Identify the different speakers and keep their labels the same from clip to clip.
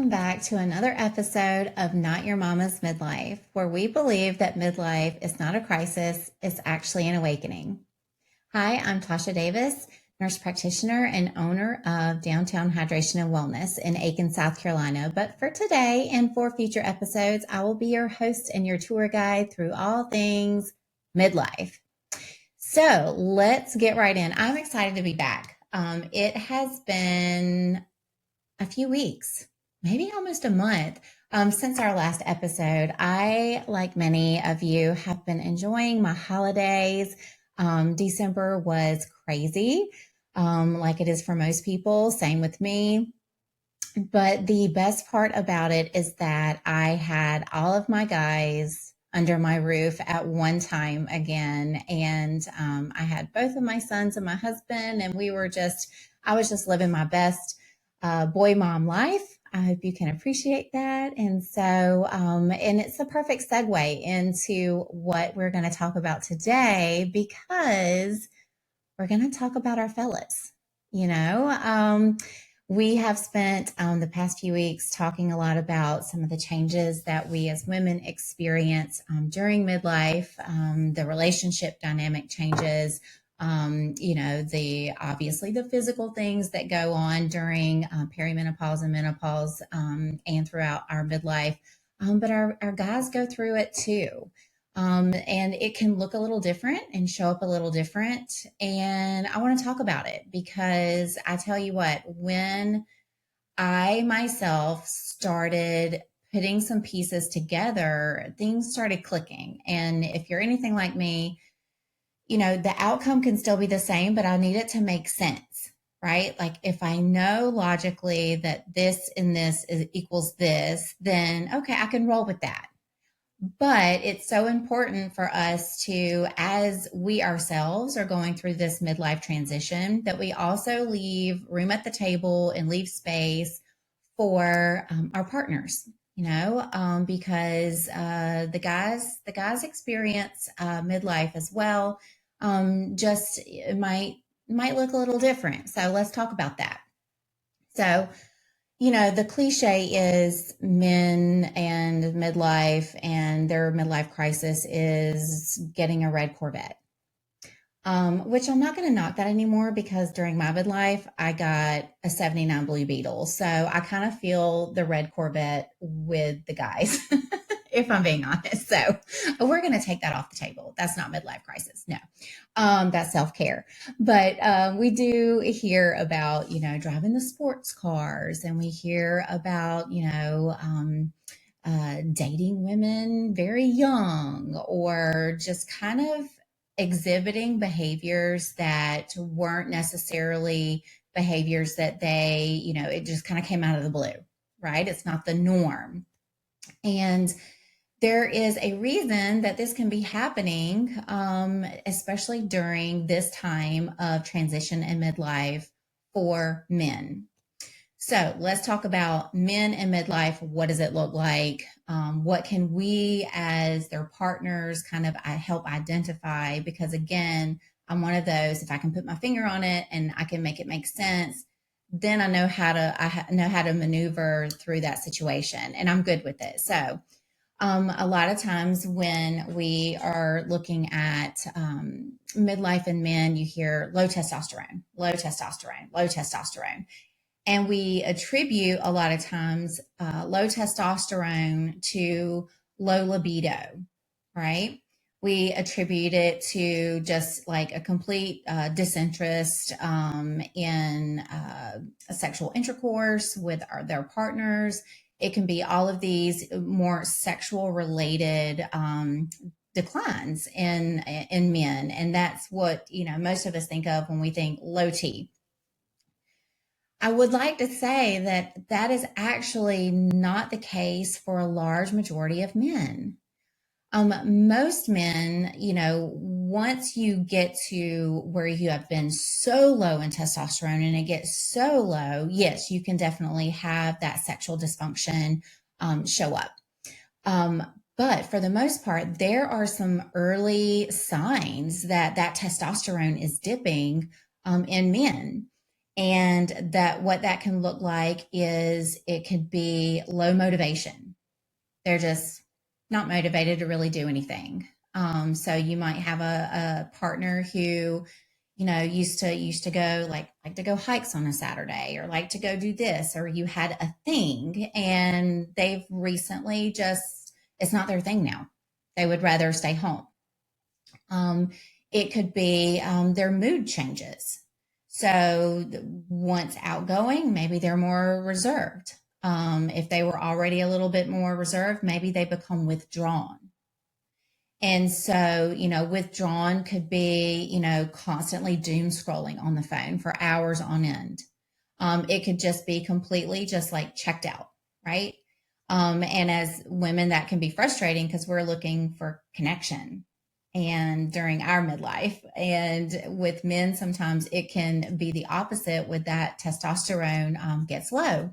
Speaker 1: welcome back to another episode of Not Your Mama's Midlife, where we believe that midlife is not a crisis, it's actually an awakening. Hi, I'm Tasha Davis, nurse practitioner and owner of Downtown Hydration and Wellness in Aiken, South Carolina. But for today and for future episodes, I will be your host and your tour guide through all things midlife. So let's get right in. I'm excited to be back. It has been a few weeks, maybe almost a month, since our last episode. I, like many of you, have been enjoying my holidays. December was crazy, like it is for most people. Same with me. But the best part about it is that I had all of my guys under my roof at one time again. And I had both of my sons and my husband, and I was just living my best boy mom life. I hope you can appreciate that. And so, and it's a perfect segue into what we're going to talk about today, because we're going to talk about our fellas. You know, we have spent the past few weeks talking a lot about some of the changes that we as women experience during midlife, the relationship dynamic changes, the obviously the physical things that go on during perimenopause and menopause and throughout our midlife. But our guys go through it too. And it can look a little different and show up a little different. And I want to talk about it because I tell you what, when I myself started putting some pieces together, things started clicking. And if you're anything like me, the outcome can still be the same, but I need it to make sense, right? Like if I know logically that this and this equals this, then okay, I can roll with that. But it's so important for us to, as we ourselves are going through this midlife transition, that we also leave room at the table and leave space for our partners, because the guys experience midlife as well. Just it might look a little different. So let's talk about that. So the cliche is men and midlife and their midlife crisis is getting a red Corvette, which I'm not going to knock that anymore because during my midlife, I got a 79 Blue Beetle. So I kind of feel the red Corvette with the guys, if I'm being honest. So we're going to take that off the table. That's not midlife crisis. No, that's self-care. But we do hear about, driving the sports cars, and we hear about, dating women very young, or just kind of exhibiting behaviors that weren't necessarily behaviors that it just kind of came out of the blue, right? It's not the norm. And there is a reason that this can be happening, especially during this time of transition in midlife for men. So let's talk about men in midlife. What does it look like? What can we as their partners kind of help identify? Because again, I'm one of those, if I can put my finger on it and I can make it make sense, then I know how to maneuver through that situation, and I'm good with it. So a lot of times when we are looking at midlife in men, you hear low testosterone, low testosterone, low testosterone. And we attribute a lot of times low testosterone to low libido, right? We attribute it to just like a complete disinterest in sexual intercourse with their partners. It can be all of these more sexual related declines in men. And that's what, most of us think of when we think low T. I would like to say that that is actually not the case for a large majority of men. Most men, once you get to where you have been so low in testosterone and it gets so low, yes, you can definitely have that sexual dysfunction show up. But for the most part, there are some early signs that testosterone is dipping in men. And that what that can look like is it could be low motivation. They're just not motivated to really do anything. So you might have a partner who, used to go like to go hikes on a Saturday, or like to go do this, or you had a thing, and they've recently just, it's not their thing now. They would rather stay home. Um, it could be their mood changes. So once outgoing, maybe they're more reserved. If they were already a little bit more reserved, maybe they become withdrawn. And so, withdrawn could be, constantly doom scrolling on the phone for hours on end. It could just be completely just like checked out, right? And as women, that can be frustrating because we're looking for connection and during our midlife. And with men, sometimes it can be the opposite with that testosterone gets low.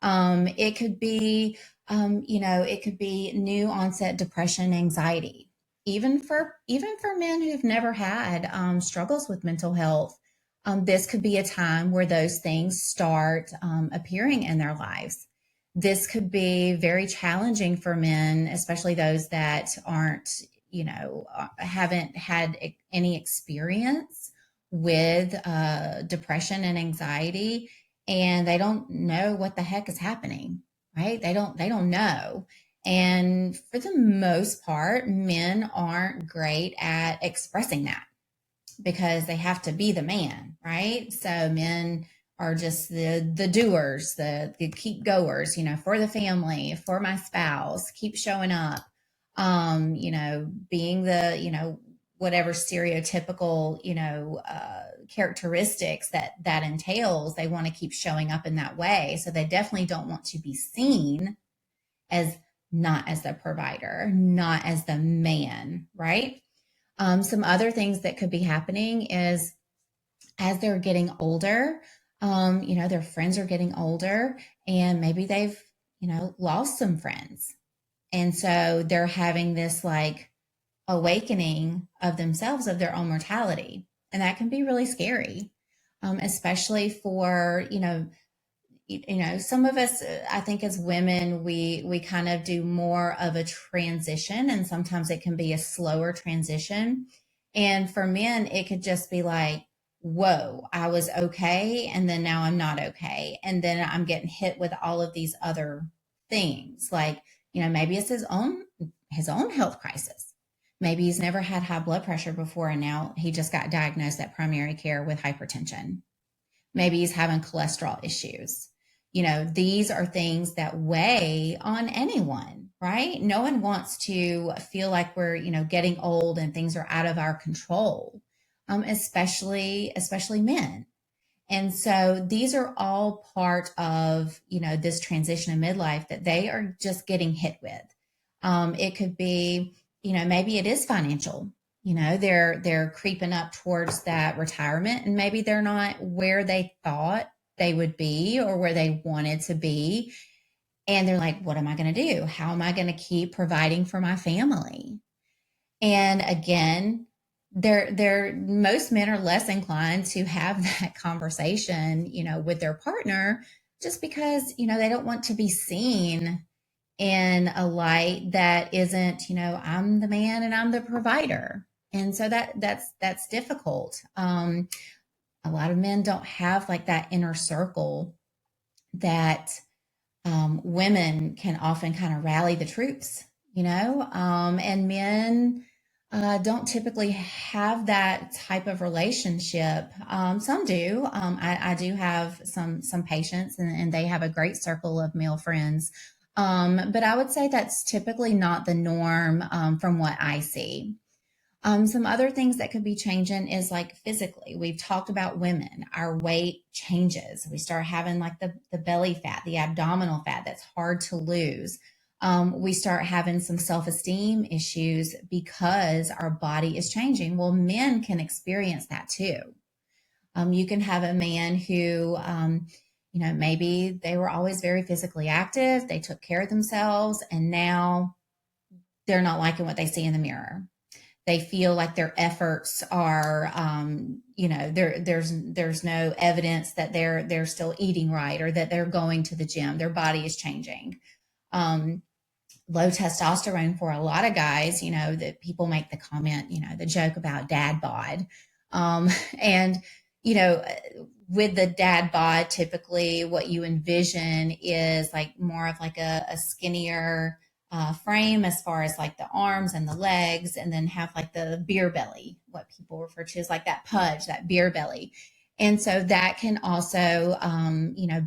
Speaker 1: It could be, it could be new onset depression, anxiety. Even for men who've never had struggles with mental health, this could be a time where those things start appearing in their lives. This could be very challenging for men, especially those that aren't, haven't had any experience with depression and anxiety, and they don't know what the heck is happening, right? They don't know. And for the most part, men aren't great at expressing that because they have to be the man, right? So men are just the doers, the keep goers, for the family, for my spouse, keep showing up, being the, whatever stereotypical, characteristics that entails. They want to keep showing up in that way. So they definitely don't want to be seen as not as the provider, not as the man, right? Some other things that could be happening is as they're getting older, their friends are getting older, and maybe they've, lost some friends. And so they're having this like awakening of themselves, of their own mortality. And that can be really scary, especially for, some of us, I think as women, we kind of do more of a transition, and sometimes it can be a slower transition. And for men, it could just be like, whoa, I was okay, and then now I'm not okay, and then I'm getting hit with all of these other things, like, maybe it's his own health crisis. Maybe he's never had high blood pressure before, and now he just got diagnosed at primary care with hypertension. Maybe he's having cholesterol issues. These are things that weigh on anyone, right? No one wants to feel like we're, getting old and things are out of our control, especially men. And so these are all part of, this transition in midlife that they are just getting hit with. It could be, maybe it is financial. They're creeping up towards that retirement, and maybe they're not where they thought they would be or where they wanted to be. And they're like, what am I going to do? How am I going to keep providing for my family? And again, they're most men are less inclined to have that conversation, with their partner, just because, they don't want to be seen in a light that isn't, I'm the man and I'm the provider. And so that's difficult. A lot of men don't have like that inner circle that women can often kind of rally the troops, and men don't typically have that type of relationship. Some do. I do have some patients, and they have a great circle of male friends. But I would say that's typically not the norm from what I see. Some other things that could be changing is like physically. We've talked about women, our weight changes. We start having like the belly fat, the abdominal fat that's hard to lose. We start having some self esteem issues because our body is changing. Well, men can experience that too. You can have a man who, maybe they were always very physically active, they took care of themselves, and now they're not liking what they see in the mirror. they feel like their efforts are, there's no evidence that they're still eating right or that they're going to the gym. Their body is changing. Um, Low testosterone for a lot of guys, that people make the comment, the joke about dad bod. And, you know, with the dad bod, typically what you envision is like more of like a skinnier frame as far as like the arms and the legs, and then have like the beer belly, what people refer to as like that pudge, that beer belly. And so that can also,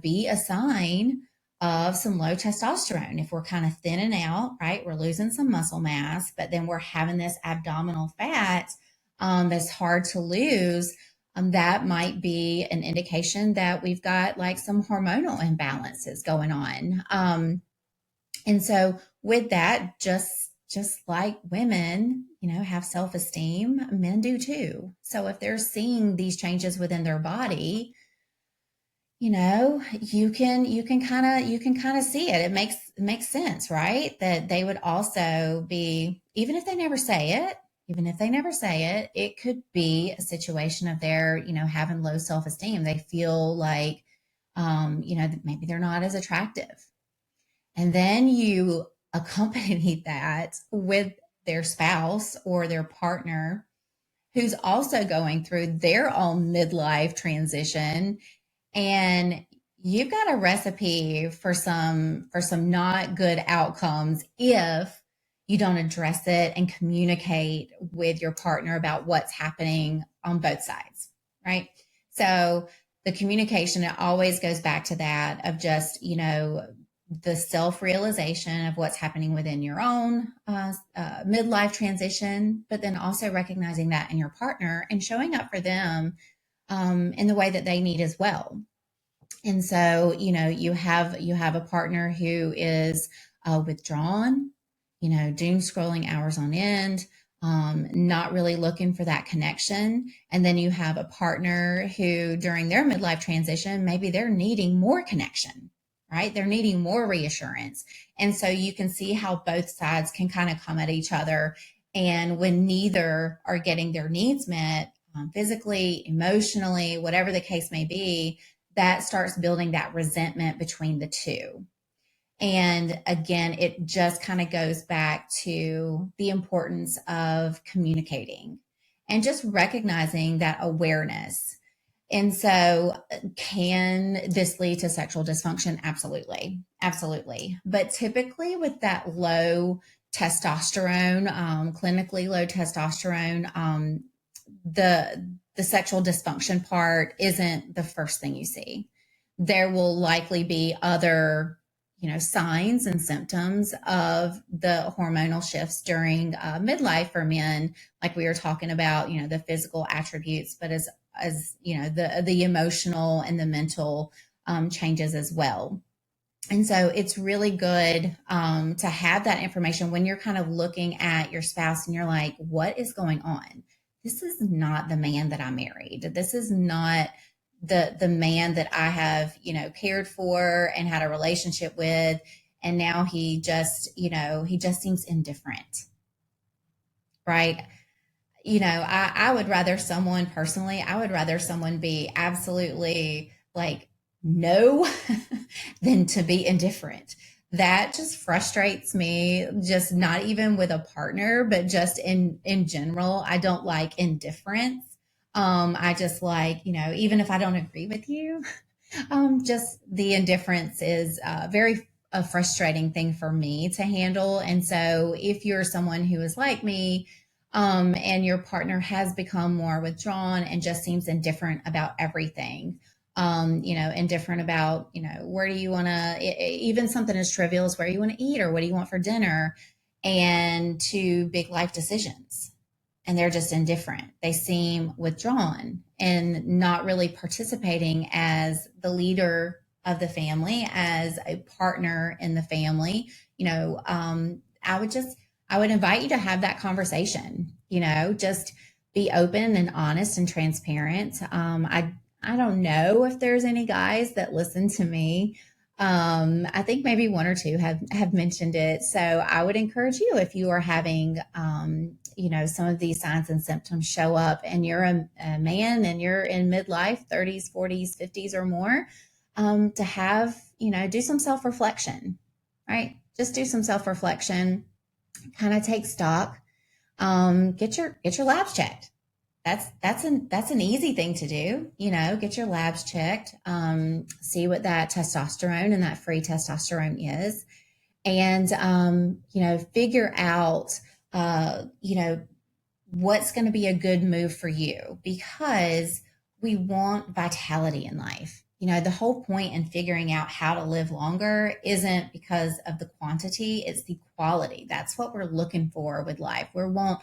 Speaker 1: be a sign of some low testosterone. If we're kind of thinning out, right, we're losing some muscle mass, but then we're having this abdominal fat that's hard to lose. That might be an indication that we've got like some hormonal imbalances going on. And so with that, just like women, have self-esteem, men do too. So if they're seeing these changes within their body, you can kind of see it. It makes sense, right? That they would also be, even if they never say it, it could be a situation of their, having low self-esteem. They feel like, that maybe they're not as attractive. And then you accompany that with their spouse or their partner who's also going through their own midlife transition, and you've got a recipe for some not good outcomes if you don't address it and communicate with your partner about what's happening on both sides, right? So the communication, it always goes back to that of just, the self-realization of what's happening within your own midlife transition, but then also recognizing that in your partner and showing up for them in the way that they need as well. And so, you have a partner who is withdrawn, doom scrolling hours on end, not really looking for that connection. And then you have a partner who, during their midlife transition, maybe they're needing more connection, right? They're needing more reassurance. And so you can see how both sides can kind of come at each other. And when neither are getting their needs met, physically, emotionally, whatever the case may be, that starts building that resentment between the two. And again, it just kind of goes back to the importance of communicating and just recognizing that awareness. And so, can this lead to sexual dysfunction? Absolutely. Absolutely. But typically, with that low testosterone, clinically low testosterone, the sexual dysfunction part isn't the first thing you see. There will likely be other, signs and symptoms of the hormonal shifts during midlife for men, like we were talking about, the physical attributes, but as the emotional and the mental changes as well. And so it's really good to have that information when you're kind of looking at your spouse and you're like, what is going on? This is not the man that I married. This is not the man that I have, cared for and had a relationship with. And now he just seems indifferent, right? I would rather someone personally, I would rather someone be absolutely like no than to be indifferent. That just frustrates me, just not even with a partner, but just in general. I don't like indifference. I just like, even if I don't agree with you, just the indifference is very a frustrating thing for me to handle. And so if you're someone who is like me, and your partner has become more withdrawn and just seems indifferent about everything, indifferent about, where do you want to, even something as trivial as where you want to eat or what do you want for dinner, and to big life decisions. And they're just indifferent. They seem withdrawn and not really participating as the leader of the family, as a partner in the family. I would invite you to have that conversation, just be open and honest and transparent. I don't know if there's any guys that listen to me. I think maybe one or two have mentioned it. So I would encourage you, if you are having some of these signs and symptoms show up and you're a man and you're in midlife, 30s, 40s, 50s or more, to have, do some self-reflection, right? Just do some self-reflection, kind of take stock, get your labs checked. That's an easy thing to do. Get your labs checked, see what that testosterone and that free testosterone is, and figure out what's going to be a good move for you, because we want vitality in life. The whole point in figuring out how to live longer isn't because of the quantity, it's the quality. That's what we're looking for with life. We want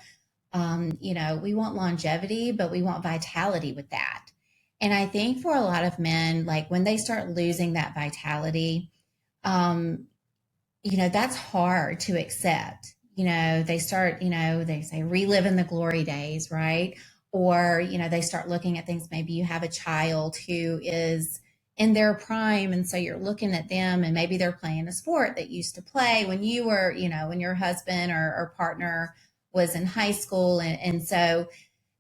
Speaker 1: longevity, but we want vitality with that. And I think for a lot of men, like when they start losing that vitality, that's hard to accept. They start, they say reliving the glory days, right? Or, they start looking at things. Maybe you have a child who is in their prime. And so you're looking at them and maybe they're playing a sport that used to play when you were, when your husband or partner was in high school. And so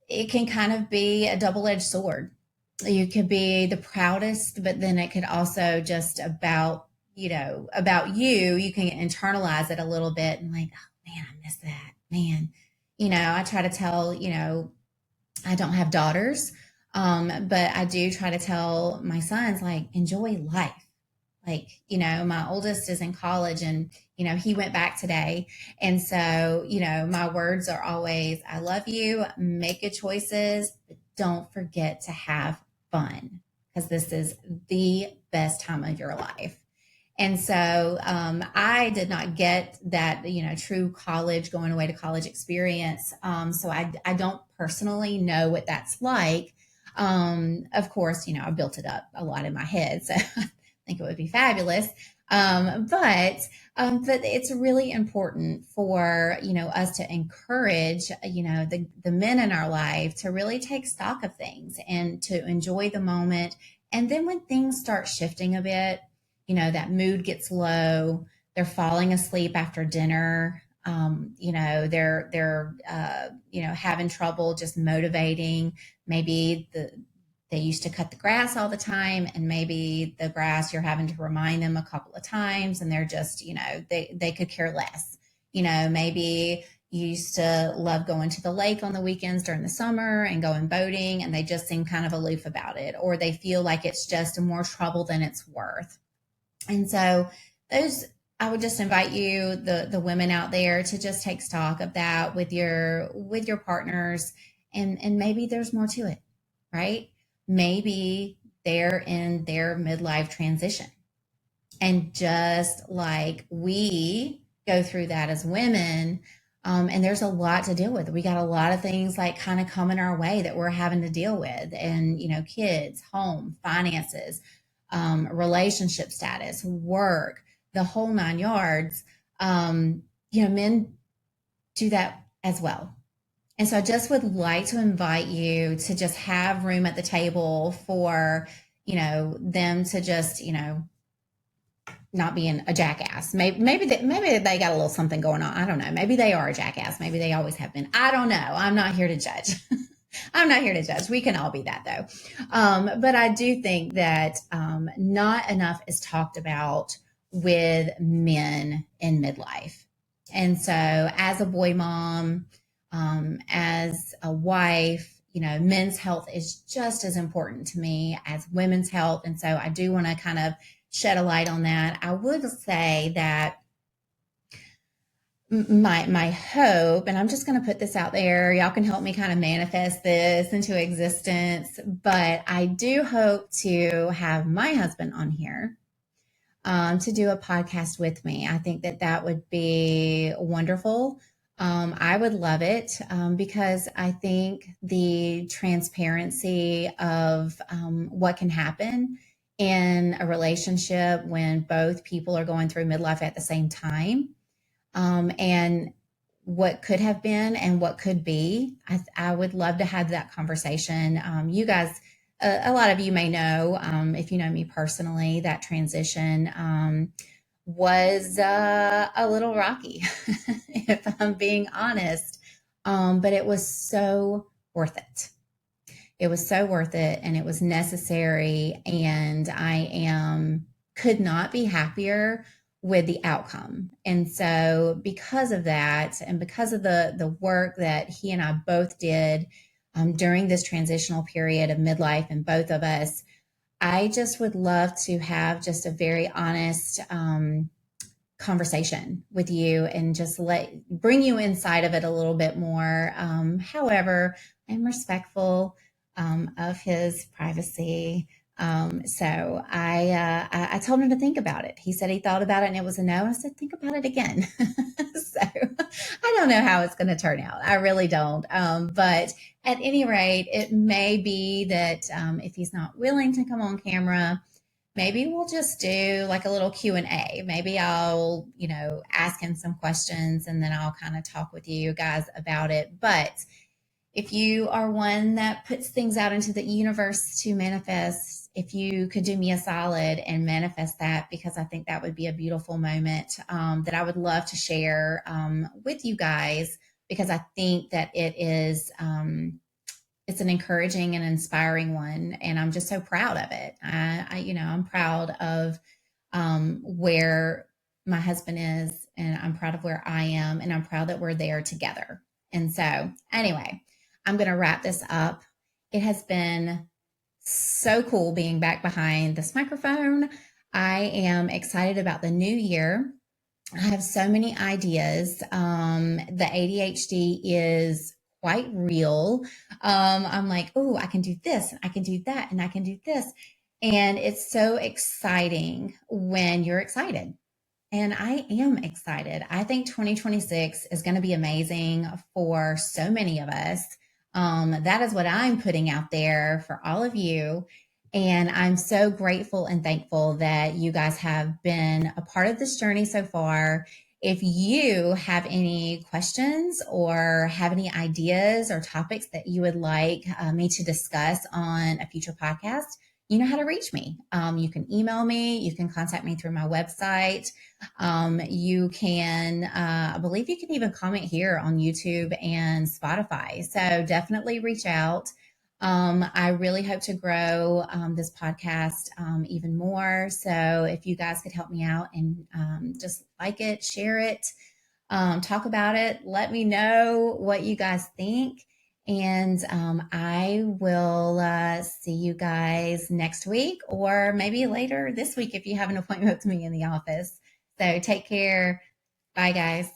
Speaker 1: it can kind of be a double-edged sword. You could be the proudest, but then it could also just about you. You can internalize it a little bit and like, oh man, I miss that. Man, I try to tell, I don't have daughters, but I do try to tell my sons, like, enjoy life. Like, my oldest is in college and, he went back today. And so, my words are always, I love you, make good choices, but don't forget to have fun, because this is the best time of your life. And so I did not get that, true college, going away to college experience. So I don't personally know what that's like. Of course, I built it up a lot in my head. So I think it would be fabulous. But it's really important for, us to encourage, the men in our life to really take stock of things and to enjoy the moment. And then when things start shifting a bit, that mood gets low, they're falling asleep after dinner, they're having trouble just motivating. Maybe they used to cut the grass all the time, and maybe the grass, you're having to remind them a couple of times, and they're just, they could care less. Maybe you used to love going to the lake on the weekends during the summer and going boating, and they just seem kind of aloof about it, or they feel like it's just more trouble than it's worth. And so I would just invite you, the women out there, to just take stock of that with your partners, and maybe there's more to it, right? Maybe they're in their midlife transition, and just like we go through that as women, and there's a lot to deal with. We got a lot of things like kind of coming our way that we're having to deal with, and kids, home, finances, relationship status, work, the whole nine yards. Men do that as well. And so I just would like to invite you to just have room at the table for, them to just, not being a jackass. Maybe they got a little something going on. I don't know. Maybe they are a jackass. Maybe they always have been. I don't know. I'm not here to judge. I'm not here to judge. We can all be that, though. But I do think that not enough is talked about with men in midlife. And so as a boy mom, as a wife, men's health is just as important to me as women's health. And so I do want to kind of shed a light on that. I would say that my hope, and I'm just going to put this out there, y'all can help me kind of manifest this into existence, but I do hope to have my husband on here to do a podcast with me. I think that would be wonderful. I would love it, because I think the transparency of what can happen in a relationship when both people are going through midlife at the same time, and what could have been and what could be. I would love to have that conversation. You guys, a lot of you may know, if you know me personally, that transition was a little rocky, if I'm being honest. But it was so worth it. It was so worth it, and it was necessary. And could not be happier with the outcome. And so, because of that, and because of the work that he and I both did during this transitional period of midlife, and both of us, I just would love to have just a very honest conversation with you and just bring you inside of it a little bit more. However, I'm respectful of his privacy. So I told him to think about it. He said he thought about it and it was a no. I said, think about it again. So I don't know how it's going to turn out. I really don't. But at any rate, it may be that if he's not willing to come on camera, maybe we'll just do like a little Q&A. Maybe I'll, ask him some questions and then I'll kind of talk with you guys about it. But if you are one that puts things out into the universe to manifest, if you could do me a solid and manifest that, because I think that would be a beautiful moment that I would love to share with you guys, because I think that it's an encouraging and inspiring one, and I'm just so proud of it. I'm proud of where my husband is, and I'm proud of where I am, and I'm proud that we're there together. And so, anyway, I'm going to wrap this up. It has been so cool being back behind this microphone. I am excited about the new year. I have so many ideas. The ADHD is quite real. I'm like, oh, I can do this, and I can do that, and I can do this. And it's so exciting when you're excited. And I am excited. I think 2026 is going to be amazing for so many of us. That is what I'm putting out there for all of you. And I'm so grateful and thankful that you guys have been a part of this journey so far. If you have any questions or have any ideas or topics that you would like me to discuss on a future podcast, you know how to reach me. You can email me, you can contact me through my website. You can, I believe you can even comment here on YouTube and Spotify. So definitely reach out. I really hope to grow this podcast even more. So if you guys could help me out and just like it, share it, talk about it, let me know what you guys think. And I will see you guys next week, or maybe later this week if you have an appointment with me in the office. So take care. Bye, guys.